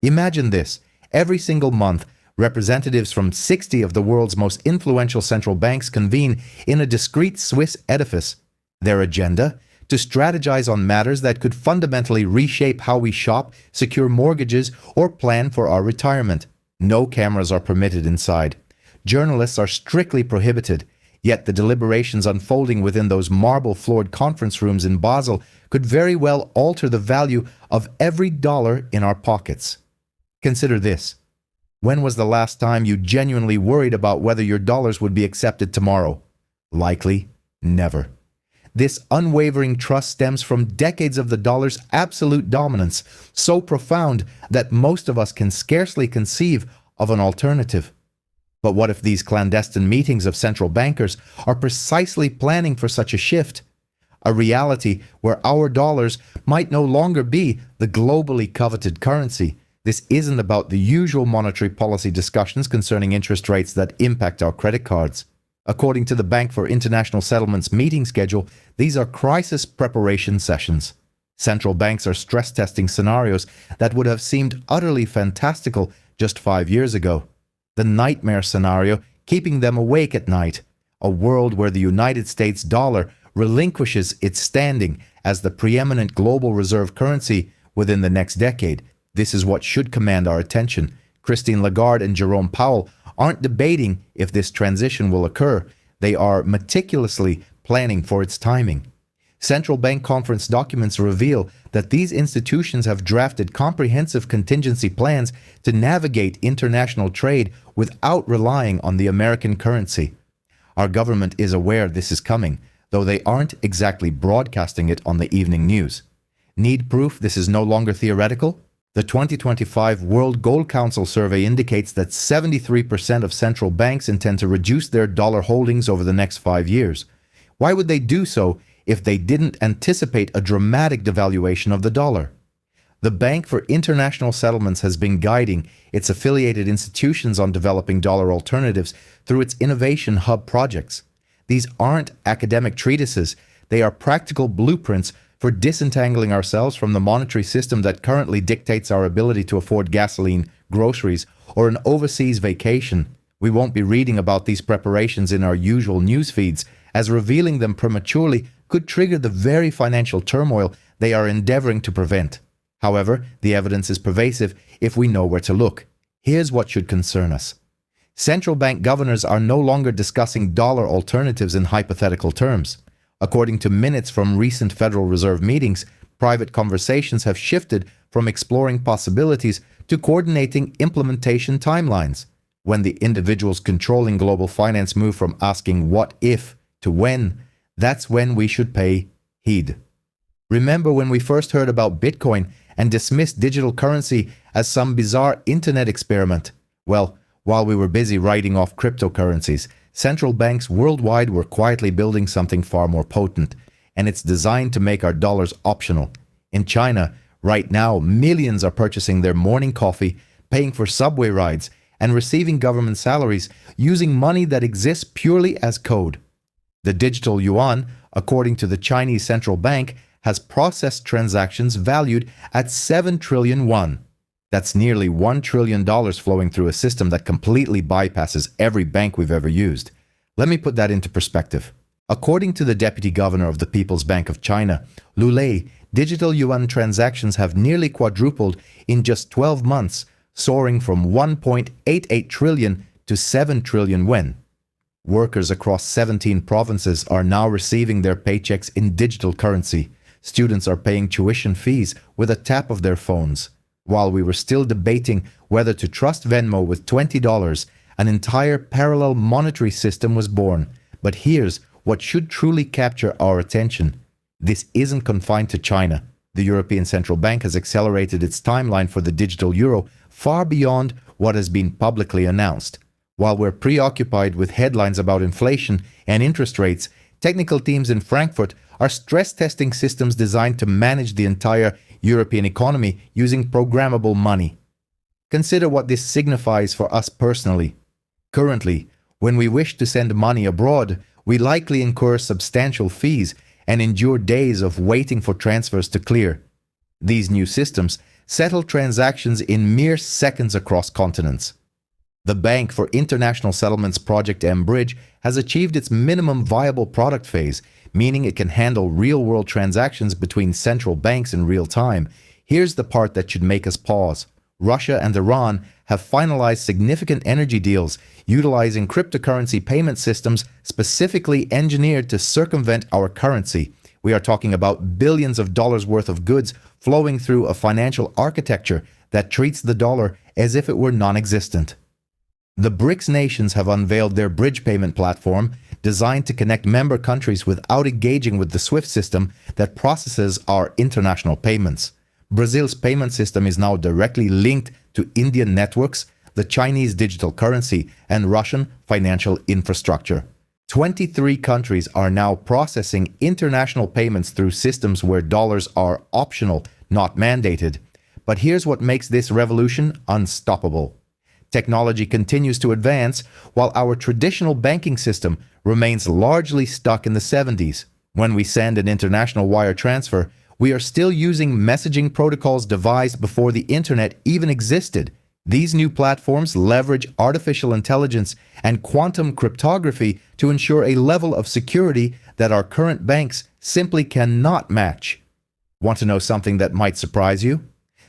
Imagine this. Every single month, representatives from 60 of the world's most influential central banks convene in a discrete Swiss edifice. Their agenda? To strategize on matters that could fundamentally reshape how we shop, secure mortgages, or plan for our retirement. No cameras are permitted inside. Journalists are strictly prohibited. Yet the deliberations unfolding within those marble-floored conference rooms in Basel could very well alter the value of every dollar in our pockets. Consider this. When was the last time you genuinely worried about whether your dollars would be accepted tomorrow? Likely, never. This unwavering trust stems from decades of the dollar's absolute dominance, so profound that most of us can scarcely conceive of an alternative. But what if these clandestine meetings of central bankers are precisely planning for such a shift? A reality where our dollars might no longer be the globally coveted currency. This isn't about the usual monetary policy discussions concerning interest rates that impact our credit cards. According to the Bank for International Settlements meeting schedule, these are crisis preparation sessions. Central banks are stress testing scenarios that would have seemed utterly fantastical just 5 years ago. The nightmare scenario keeping them awake at night, a world where the United States dollar relinquishes its standing as the preeminent global reserve currency within the next decade. This is what should command our attention. Christine Lagarde and Jerome Powell aren't debating if this transition will occur. They are meticulously planning for its timing. Central bank conference documents reveal that these institutions have drafted comprehensive contingency plans to navigate international trade without relying on the American currency. Our government is aware this is coming, though they aren't exactly broadcasting it on the evening news. Need proof this is no longer theoretical? The 2025 World Gold Council survey indicates that 73% of central banks intend to reduce their dollar holdings over the next 5 years. Why would they do so if they didn't anticipate a dramatic devaluation of the dollar? The Bank for International Settlements has been guiding its affiliated institutions on developing dollar alternatives through its Innovation Hub projects. These aren't academic treatises, they are practical blueprints for disentangling ourselves from the monetary system that currently dictates our ability to afford gasoline, groceries, or an overseas vacation. We won't be reading about these preparations in our usual news feeds, as revealing them prematurely could trigger the very financial turmoil they are endeavoring to prevent. However, the evidence is pervasive if we know where to look. Here's what should concern us. Central bank governors are no longer discussing dollar alternatives in hypothetical terms. According to minutes from recent Federal Reserve meetings, private conversations have shifted from exploring possibilities to coordinating implementation timelines. When the individuals controlling global finance move from asking what if to when, that's when we should pay heed. Remember when we first heard about Bitcoin and dismissed digital currency as some bizarre internet experiment? Well, while we were busy writing off cryptocurrencies, central banks worldwide were quietly building something far more potent, and it's designed to make our dollars optional. In China, right now, millions are purchasing their morning coffee, paying for subway rides, and receiving government salaries using money that exists purely as code. The digital yuan, according to the Chinese central bank, has processed transactions valued at 7 trillion won. That's nearly $1 trillion flowing through a system that completely bypasses every bank we've ever used. Let me put that into perspective. According to the deputy governor of the People's Bank of China, Lu Lei, digital yuan transactions have nearly quadrupled in just 12 months, soaring from 1.88 trillion to 7 trillion yuan. Workers across 17 provinces are now receiving their paychecks in digital currency. Students are paying tuition fees with a tap of their phones. While we were still debating whether to trust Venmo with $20, an entire parallel monetary system was born. But here's what should truly capture our attention. This isn't confined to China. The European Central Bank has accelerated its timeline for the digital euro far beyond what has been publicly announced. While we're preoccupied with headlines about inflation and interest rates, technical teams in Frankfurt are stress testing systems designed to manage the entire European economy using programmable money. Consider what this signifies for us personally. Currently, when we wish to send money abroad, we likely incur substantial fees and endure days of waiting for transfers to clear. These new systems, settle transactions in mere seconds across continents. The Bank for International Settlements Project M-Bridge has achieved its minimum viable product phase, meaning it can handle real-world transactions between central banks in real time. Here's the part that should make us pause. Russia and Iran have finalized significant energy deals utilizing cryptocurrency payment systems specifically engineered to circumvent our currency. We are talking about billions of dollars worth of goods flowing through a financial architecture that treats the dollar as if it were non-existent. The BRICS nations have unveiled their bridge payment platform designed to connect member countries without engaging with the SWIFT system that processes our international payments. Brazil's payment system is now directly linked to Indian networks, the Chinese digital currency, and Russian financial infrastructure. 23 countries are now processing international payments through systems where dollars are optional, not mandated. But here's what makes this revolution unstoppable. Technology continues to advance while our traditional banking system remains largely stuck in the 70s. When we send an international wire transfer, we are still using messaging protocols devised before the internet even existed. These new platforms leverage artificial intelligence and quantum cryptography to ensure a level of security that our current banks simply cannot match. Want to know something that might surprise you?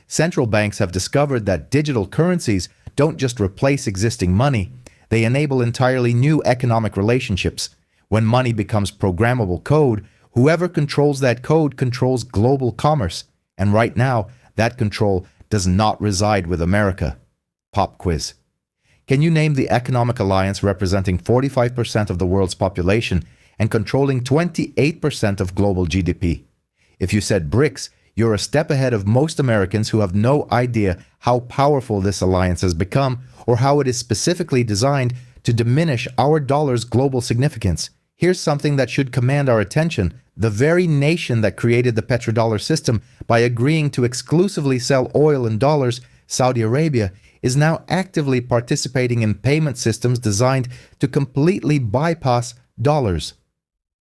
Central banks have discovered that digital currencies don't just replace existing money, they enable entirely new economic relationships. When money becomes programmable code, whoever controls that code controls global commerce. And right now, that control does not reside with America. Pop quiz. Can you name the economic alliance representing 45% of the world's population and controlling 28% of global GDP? If you said BRICS, you're a step ahead of most Americans who have no idea how powerful this alliance has become or how it is specifically designed to diminish our dollar's global significance. Here's something that should command our attention. The very nation that created the petrodollar system by agreeing to exclusively sell oil in dollars, Saudi Arabia, is now actively participating in payment systems designed to completely bypass dollars.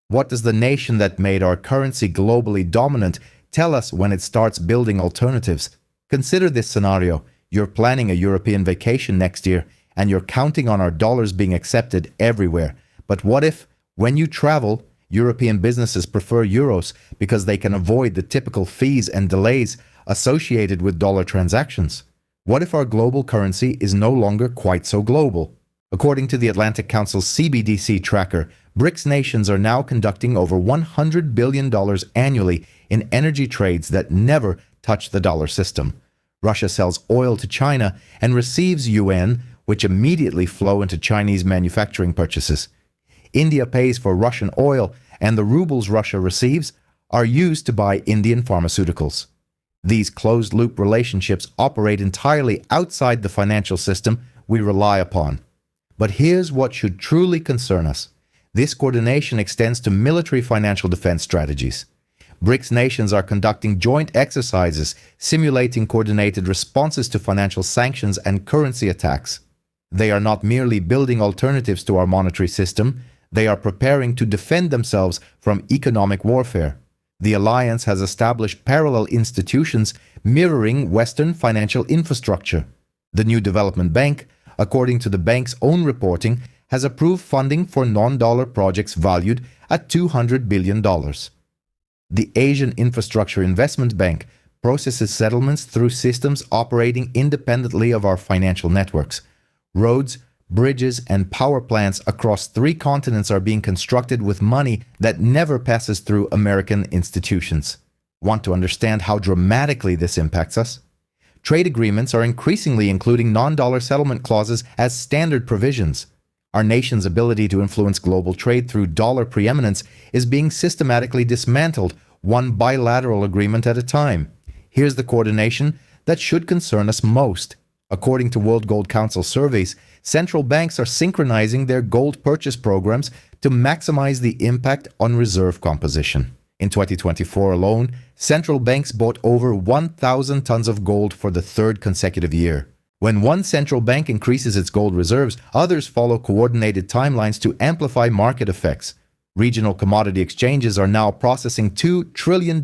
What does the nation that made our currency globally dominant tell us when it starts building alternatives? Consider this scenario. You're planning a European vacation next year and you're counting on our dollars being accepted everywhere. But what if, when you travel, European businesses prefer euros because they can avoid the typical fees and delays associated with dollar transactions? What if our global currency is no longer quite so global? According to the Atlantic Council's CBDC tracker, BRICS nations are now conducting over $100 billion annually in energy trades that never touch the dollar system. Russia sells oil to China and receives yuan, which immediately flow into Chinese manufacturing purchases. India pays for Russian oil, and the rubles Russia receives are used to buy Indian pharmaceuticals. These closed-loop relationships operate entirely outside the financial system we rely upon. But here's what should truly concern us. This coordination extends to military financial defense strategies. BRICS nations are conducting joint exercises simulating coordinated responses to financial sanctions and currency attacks. They are not merely building alternatives to our monetary system, they are preparing to defend themselves from economic warfare. The alliance has established parallel institutions mirroring Western financial infrastructure. The new development bank, according to the bank's own reporting, has approved funding for non-dollar projects valued at $200 billion. The Asian Infrastructure Investment Bank processes settlements through systems operating independently of our financial networks. Roads, bridges, and power plants across 3 continents are being constructed with money that never passes through American institutions. Want to understand how dramatically this impacts us? Trade agreements are increasingly including non-dollar settlement clauses as standard provisions. Our nation's ability to influence global trade through dollar preeminence is being systematically dismantled, one bilateral agreement at a time. Here's the coordination that should concern us most. According to World Gold Council surveys, central banks are synchronizing their gold purchase programs to maximize the impact on reserve composition. In 2024 alone, central banks bought over 1,000 tons of gold for the 3rd consecutive year. When one central bank increases its gold reserves, others follow coordinated timelines to amplify market effects. Regional commodity exchanges are now processing $2 trillion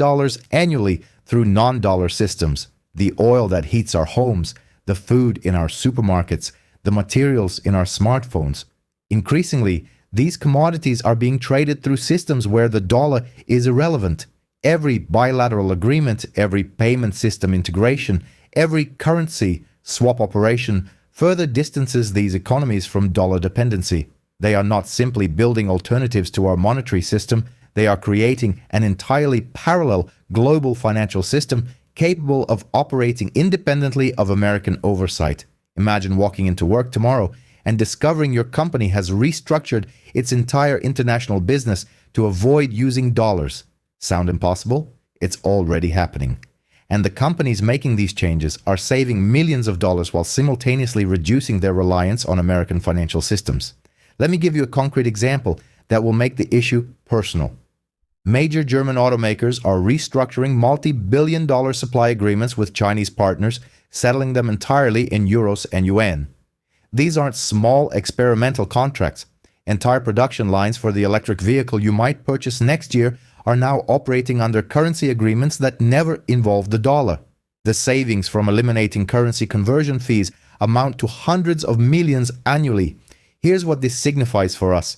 annually through non-dollar systems. The oil that heats our homes, the food in our supermarkets, the materials in our smartphones. Increasingly, these commodities are being traded through systems where the dollar is irrelevant. Every bilateral agreement, every payment system integration, every currency swap operation further distances these economies from dollar dependency. They are not simply building alternatives to our monetary system, they are creating an entirely parallel global financial system capable of operating independently of American oversight. Imagine walking into work tomorrow and discovering your company has restructured its entire international business to avoid using dollars. Sound impossible? It's already happening. And the companies making these changes are saving millions of dollars while simultaneously reducing their reliance on American financial systems. Let me give you a concrete example that will make the issue personal. Major German automakers are restructuring multi-billion-dollar supply agreements with Chinese partners, settling them entirely in euros and yuan. These aren't small experimental contracts. Entire production lines for the electric vehicle you might purchase next year are now operating under currency agreements that never involve the dollar. The savings from eliminating currency conversion fees amount to hundreds of millions annually. Here's what this signifies for us.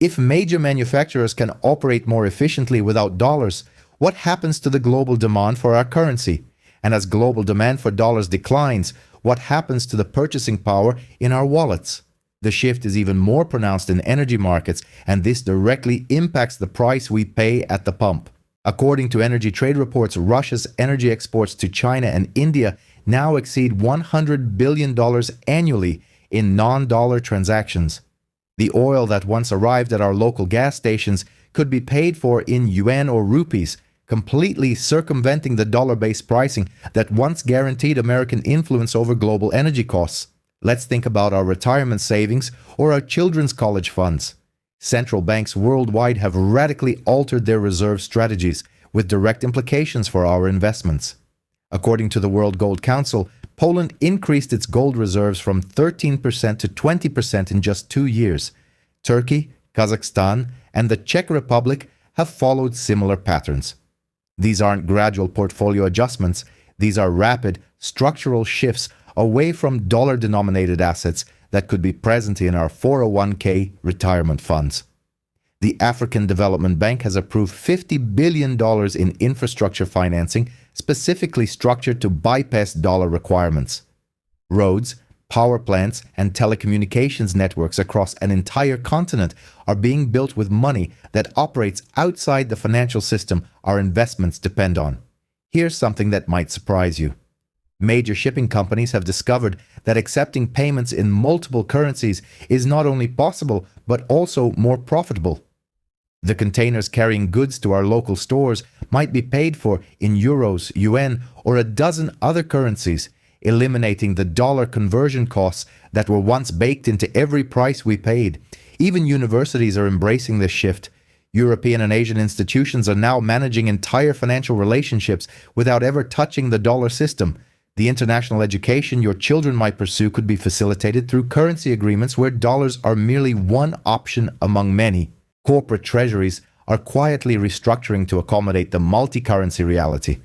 If major manufacturers can operate more efficiently without dollars, what happens to the global demand for our currency? And as global demand for dollars declines, what happens to the purchasing power in our wallets? The shift is even more pronounced in energy markets, and this directly impacts the price we pay at the pump. According to energy trade reports, Russia's energy exports to China and India now exceed $100 billion annually in non-dollar transactions. The oil that once arrived at our local gas stations could be paid for in yuan or rupees, completely circumventing the dollar-based pricing that once guaranteed American influence over global energy costs. Let's think about our retirement savings or our children's college funds. Central banks worldwide have radically altered their reserve strategies with direct implications for our investments. According to the World Gold Council, Poland increased its gold reserves from 13% to 20% in just 2 years. Turkey, Kazakhstan, and the Czech Republic have followed similar patterns. These aren't gradual portfolio adjustments, these are rapid, structural shifts away from dollar-denominated assets that could be present in our 401k retirement funds. The African Development Bank has approved $50 billion in infrastructure financing specifically structured to bypass dollar requirements. Roads, power plants, and telecommunications networks across an entire continent are being built with money that operates outside the financial system our investments depend on. Here's something that might surprise you. Major shipping companies have discovered that accepting payments in multiple currencies is not only possible, but also more profitable. The containers carrying goods to our local stores might be paid for in euros, yuan, or a dozen other currencies, eliminating the dollar conversion costs that were once baked into every price we paid. Even universities are embracing this shift. European and Asian institutions are now managing entire financial relationships without ever touching the dollar system. The international education your children might pursue could be facilitated through currency agreements where dollars are merely one option among many. Corporate treasuries are quietly restructuring to accommodate the multi-currency reality.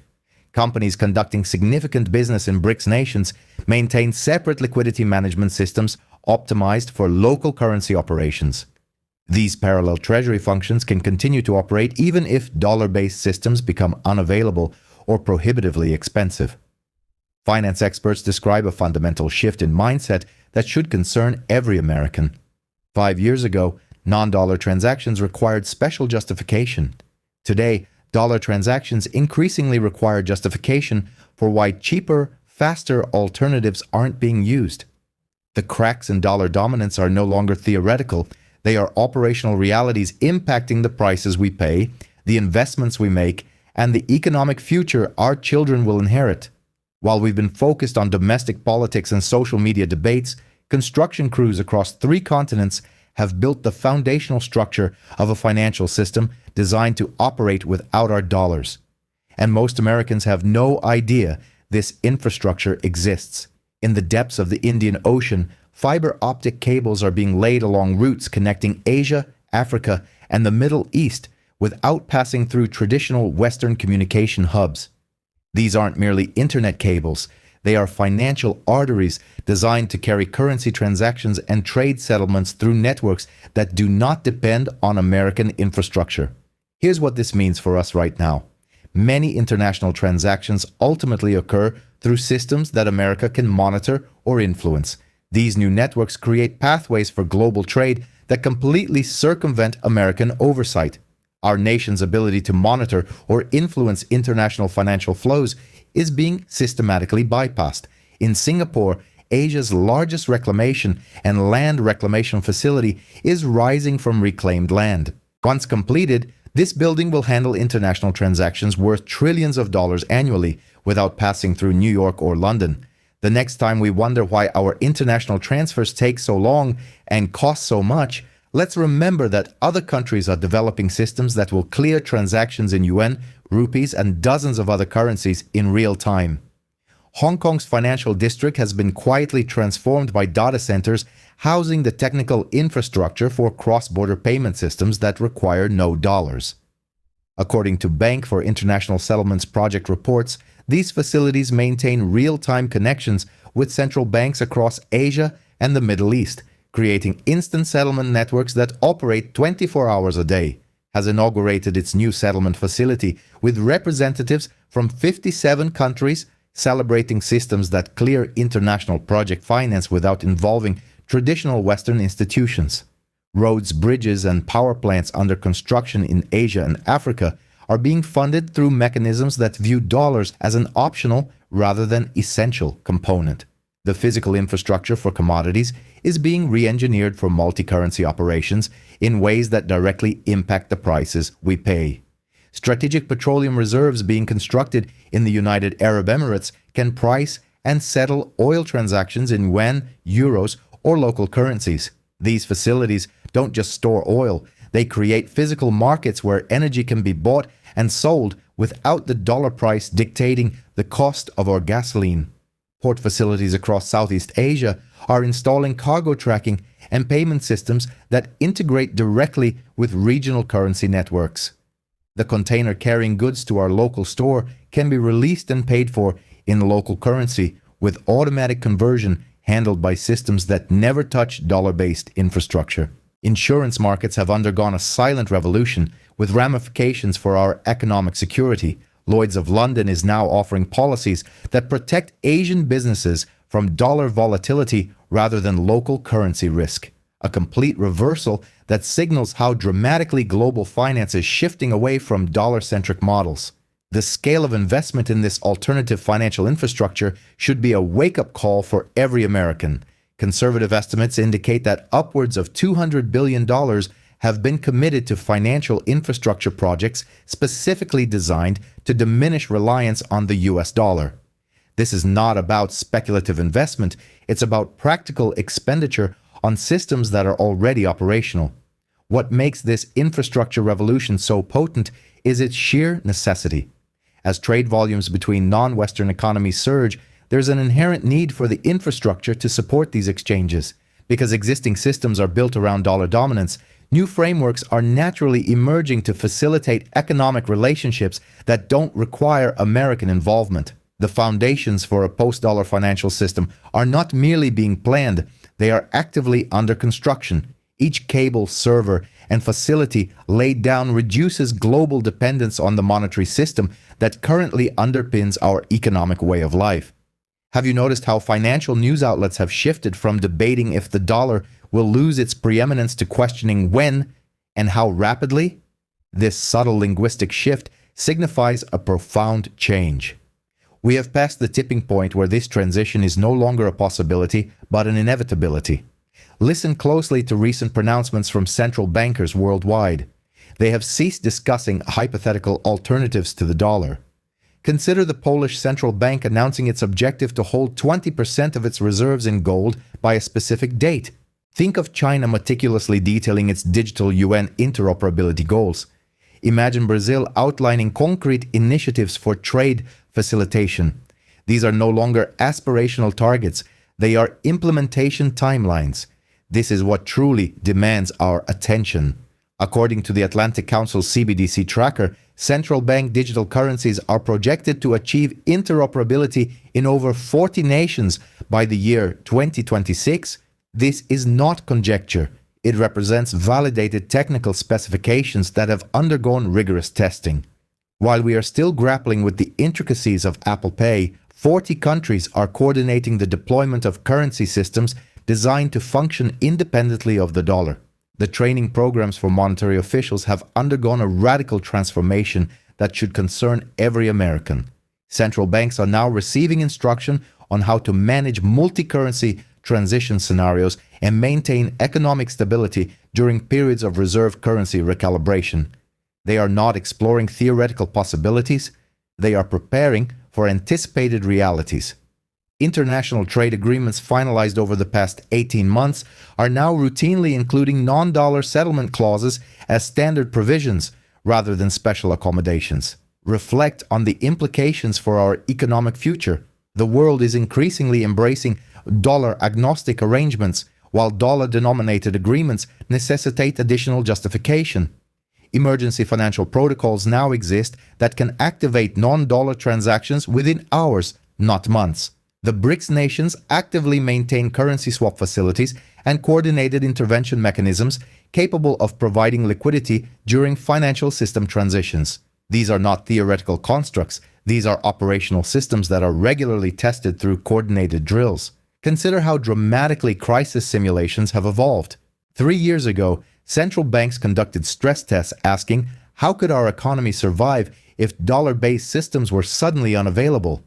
Companies conducting significant business in BRICS nations maintain separate liquidity management systems optimized for local currency operations. These parallel treasury functions can continue to operate even if dollar-based systems become unavailable or prohibitively expensive. Finance experts describe a fundamental shift in mindset that should concern every American. 5 years ago, non-dollar transactions required special justification. Today, dollar transactions increasingly require justification for why cheaper, faster alternatives aren't being used. The cracks in dollar dominance are no longer theoretical. They are operational realities impacting the prices we pay, the investments we make, and the economic future our children will inherit. While we've been focused on domestic politics and social media debates, construction crews across 3 continents have built the foundational structure of a financial system designed to operate without our dollars. And most Americans have no idea this infrastructure exists. In the depths of the Indian Ocean, fiber optic cables are being laid along routes connecting Asia, Africa, and the Middle East without passing through traditional Western communication hubs. These aren't merely internet cables. They are financial arteries designed to carry currency transactions and trade settlements through networks that do not depend on American infrastructure. Here's what this means for us right now. Many international transactions ultimately occur through systems that America can monitor or influence. These new networks create pathways for global trade that completely circumvent American oversight. Our nation's ability to monitor or influence international financial flows is being systematically bypassed. In Singapore, Asia's largest reclamation and land reclamation facility is rising from reclaimed land. Once completed, this building will handle international transactions worth trillions of dollars annually without passing through New York or London. The next time we wonder why our international transfers take so long and cost so much, let's remember that other countries are developing systems that will clear transactions in yuan, rupees, and dozens of other currencies in real time. Hong Kong's financial district has been quietly transformed by data centers housing the technical infrastructure for cross-border payment systems that require no dollars. According to Bank for International Settlements project reports, these facilities maintain real-time connections with central banks across Asia and the Middle East, creating instant settlement networks that operate 24 hours a day. Has inaugurated its new settlement facility with representatives from 57 countries celebrating systems that clear international project finance without involving traditional Western institutions. Roads, bridges, and power plants under construction in Asia and Africa are being funded through mechanisms that view dollars as an optional rather than essential component. The physical infrastructure for commodities is being re-engineered for multi-currency operations in ways that directly impact the prices we pay. Strategic petroleum reserves being constructed in the United Arab Emirates can price and settle oil transactions in yuan, euros, or local currencies. These facilities don't just store oil, they create physical markets where energy can be bought and sold without the dollar price dictating the cost of our gasoline. Port facilities across Southeast Asia are installing cargo tracking and payment systems that integrate directly with regional currency networks. The container carrying goods to our local store can be released and paid for in local currency with automatic conversion handled by systems that never touch dollar-based infrastructure. Insurance markets have undergone a silent revolution with ramifications for our economic security. Lloyd's of London is now offering policies that protect Asian businesses from dollar volatility rather than local currency risk. A complete reversal that signals how dramatically global finance is shifting away from dollar-centric models. The scale of investment in this alternative financial infrastructure should be a wake-up call for every American. Conservative estimates indicate that upwards of $200 billion have been committed to financial infrastructure projects specifically designed to diminish reliance on the US dollar. This is not about speculative investment, it's about practical expenditure on systems that are already operational. What makes this infrastructure revolution so potent is its sheer necessity. As trade volumes between non-Western economies surge, there's an inherent need for the infrastructure to support these exchanges. Because existing systems are built around dollar dominance, new frameworks are naturally emerging to facilitate economic relationships that don't require American involvement. The foundations for a post-dollar financial system are not merely being planned, they are actively under construction. Each cable, server, and facility laid down reduces global dependence on the monetary system that currently underpins our economic way of life. Have you noticed how financial news outlets have shifted from debating if the dollar will lose its preeminence to questioning when and how rapidly? This subtle linguistic shift signifies a profound change. We have passed the tipping point where this transition is no longer a possibility, but an inevitability. Listen closely to recent pronouncements from central bankers worldwide. They have ceased discussing hypothetical alternatives to the dollar. Consider the Polish central bank announcing its objective to hold 20% of its reserves in gold by a specific date. Think of China meticulously detailing its digital yuan interoperability goals. Imagine Brazil outlining concrete initiatives for trade facilitation. These are no longer aspirational targets, they are implementation timelines. This is what truly demands our attention. According to the Atlantic Council CBDC tracker, central bank digital currencies are projected to achieve interoperability in over 40 nations by the year 2026. This is not conjecture. It represents validated technical specifications that have undergone rigorous testing. While we are still grappling with the intricacies of Apple Pay, 40 countries are coordinating the deployment of currency systems designed to function independently of the dollar. The training programs for monetary officials have undergone a radical transformation that should concern every American. Central banks are now receiving instruction on how to manage multi-currency transition scenarios and maintain economic stability during periods of reserve currency recalibration. They are not exploring theoretical possibilities, they are preparing for anticipated realities. International trade agreements finalized over the past 18 months are now routinely including non-dollar settlement clauses as standard provisions rather than special accommodations. Reflect on the implications for our economic future. The world is increasingly embracing dollar-agnostic arrangements, while dollar-denominated agreements necessitate additional justification. Emergency financial protocols now exist that can activate non-dollar transactions within hours, not months. The BRICS nations actively maintain currency swap facilities and coordinated intervention mechanisms capable of providing liquidity during financial system transitions. These are not theoretical constructs, these are operational systems that are regularly tested through coordinated drills. Consider how dramatically crisis simulations have evolved. 3 years ago, central banks conducted stress tests asking, how could our economy survive if dollar-based systems were suddenly unavailable?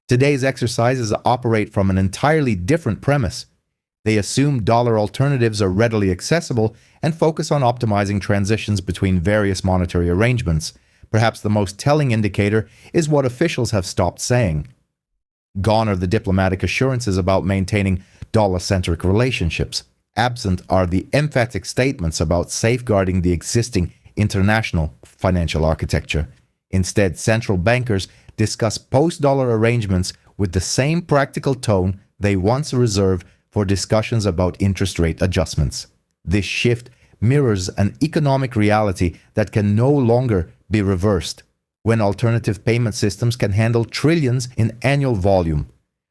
Today's exercises operate from an entirely different premise. They assume dollar alternatives are readily accessible and focus on optimizing transitions between various monetary arrangements. Perhaps the most telling indicator is what officials have stopped saying. Gone are the diplomatic assurances about maintaining dollar-centric relationships. Absent are the emphatic statements about safeguarding the existing international financial architecture. Instead, central bankers discuss post-dollar arrangements with the same practical tone they once reserved for discussions about interest rate adjustments. This shift mirrors an economic reality that can no longer be reversed. When alternative payment systems can handle trillions in annual volume,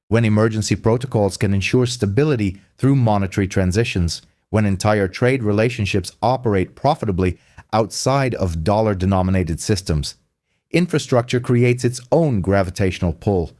when emergency protocols can ensure stability through monetary transitions, when entire trade relationships operate profitably outside of dollar-denominated systems. Infrastructure creates its own gravitational pull.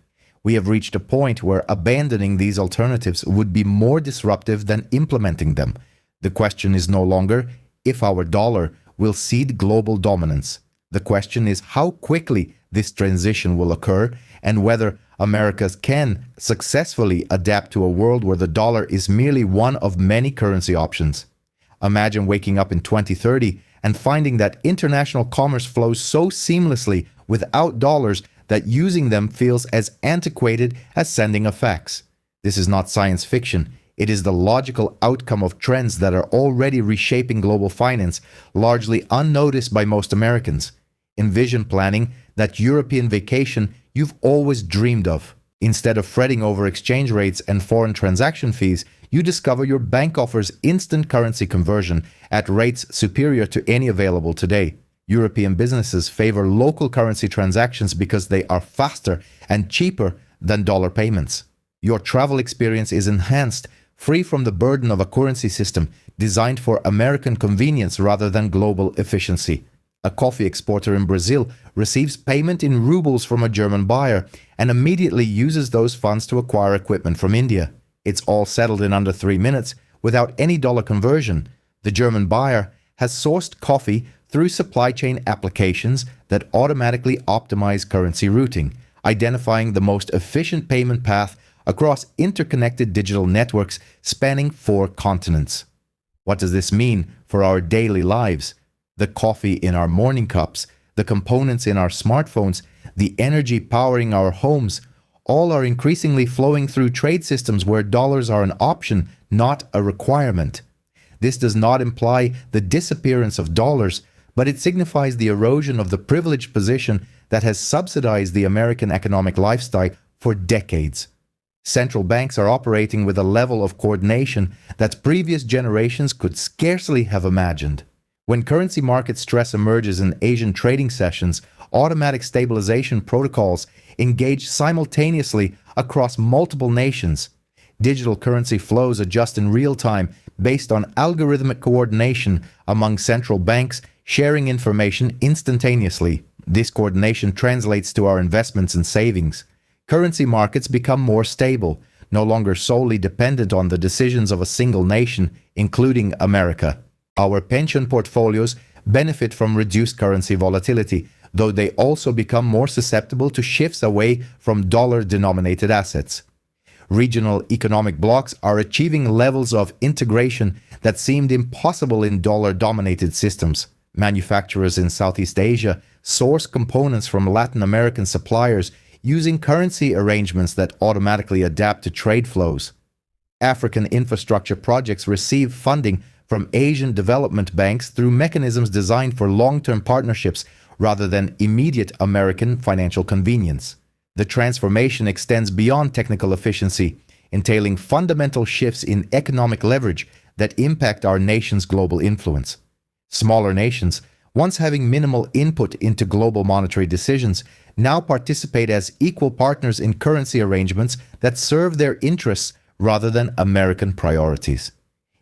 We have reached a point where abandoning these alternatives would be more disruptive than implementing them. The question is no longer if our dollar will cede global dominance. The question is how quickly this transition will occur and whether America can successfully adapt to a world where the dollar is merely one of many currency options. Imagine waking up in 2030 and finding that international commerce flows so seamlessly without dollars that using them feels as antiquated as sending a fax. This is not science fiction. It is the logical outcome of trends that are already reshaping global finance, largely unnoticed by most Americans. Envision planning that European vacation you've always dreamed of. Instead of fretting over exchange rates and foreign transaction fees, you discover your bank offers instant currency conversion at rates superior to any available today. European businesses favor local currency transactions because they are faster and cheaper than dollar payments. Your travel experience is enhanced, free from the burden of a currency system designed for American convenience rather than global efficiency. A coffee exporter in Brazil receives payment in rubles from a German buyer and immediately uses those funds to acquire equipment from India. It's all settled in under 3 minutes without any dollar conversion. The German buyer has sourced coffee through supply chain applications that automatically optimize currency routing, identifying the most efficient payment path across interconnected digital networks spanning 4 continents. What does this mean for our daily lives? The coffee in our morning cups, the components in our smartphones, the energy powering our homes, all are increasingly flowing through trade systems where dollars are an option, not a requirement. This does not imply the disappearance of dollars, but it signifies the erosion of the privileged position that has subsidized the American economic lifestyle for decades. Central banks are operating with a level of coordination that previous generations could scarcely have imagined. When currency market stress emerges in Asian trading sessions, automatic stabilization protocols engage simultaneously across multiple nations. Digital currency flows adjust in real time based on algorithmic coordination among central banks, sharing information instantaneously. This coordination translates to our investments and savings. Currency markets become more stable, no longer solely dependent on the decisions of a single nation, including America. Our pension portfolios benefit from reduced currency volatility, though they also become more susceptible to shifts away from dollar-denominated assets. Regional economic blocs are achieving levels of integration that seemed impossible in dollar-dominated systems. Manufacturers in Southeast Asia source components from Latin American suppliers using currency arrangements that automatically adapt to trade flows. African infrastructure projects receive funding from Asian development banks through mechanisms designed for long-term partnerships rather than immediate American financial convenience. The transformation extends beyond technical efficiency, entailing fundamental shifts in economic leverage that impact our nation's global influence. Smaller nations, once having minimal input into global monetary decisions, now participate as equal partners in currency arrangements that serve their interests rather than American priorities.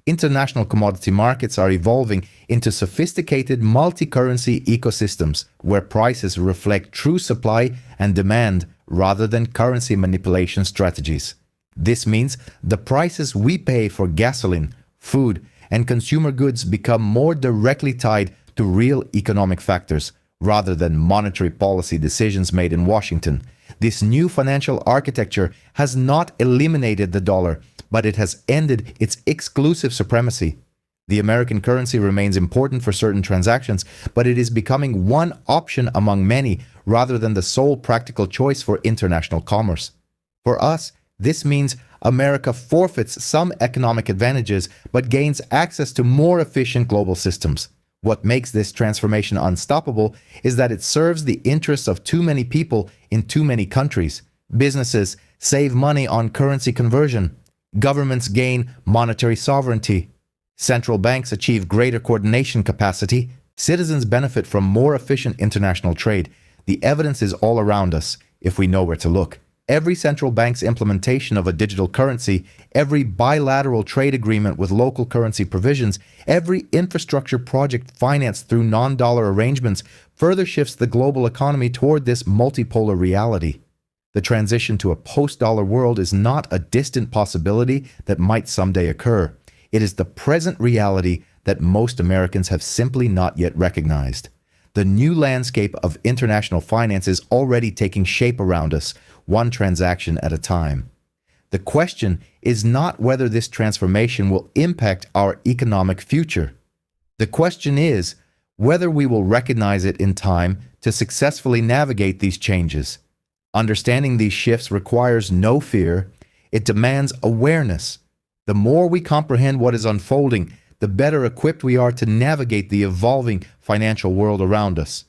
International commodity markets are evolving into sophisticated multi-currency ecosystems where prices reflect true supply and demand rather than currency manipulation strategies. This means the prices we pay for gasoline, food, and consumer goods become more directly tied to real economic factors rather than monetary policy decisions made in Washington. This new financial architecture has not eliminated the dollar, but it has ended its exclusive supremacy. The American currency remains important for certain transactions, but it is becoming one option among many rather than the sole practical choice for international commerce. For us, this means America forfeits some economic advantages but gains access to more efficient global systems. What makes this transformation unstoppable is that it serves the interests of too many people in too many countries. Businesses save money on currency conversion. Governments gain monetary sovereignty. Central banks achieve greater coordination capacity. Citizens benefit from more efficient international trade. The evidence is all around us if we know where to look. Every central bank's implementation of a digital currency, every bilateral trade agreement with local currency provisions, every infrastructure project financed through non-dollar arrangements further shifts the global economy toward this multipolar reality. The transition to a post-dollar world is not a distant possibility that might someday occur. It is the present reality that most Americans have simply not yet recognized. The new landscape of international finance is already taking shape around us, one transaction at a time. The question is not whether this transformation will impact our economic future. The question is whether we will recognize it in time to successfully navigate these changes. Understanding these shifts requires no fear. It demands awareness. The more we comprehend what is unfolding, the better equipped we are to navigate the evolving financial world around us.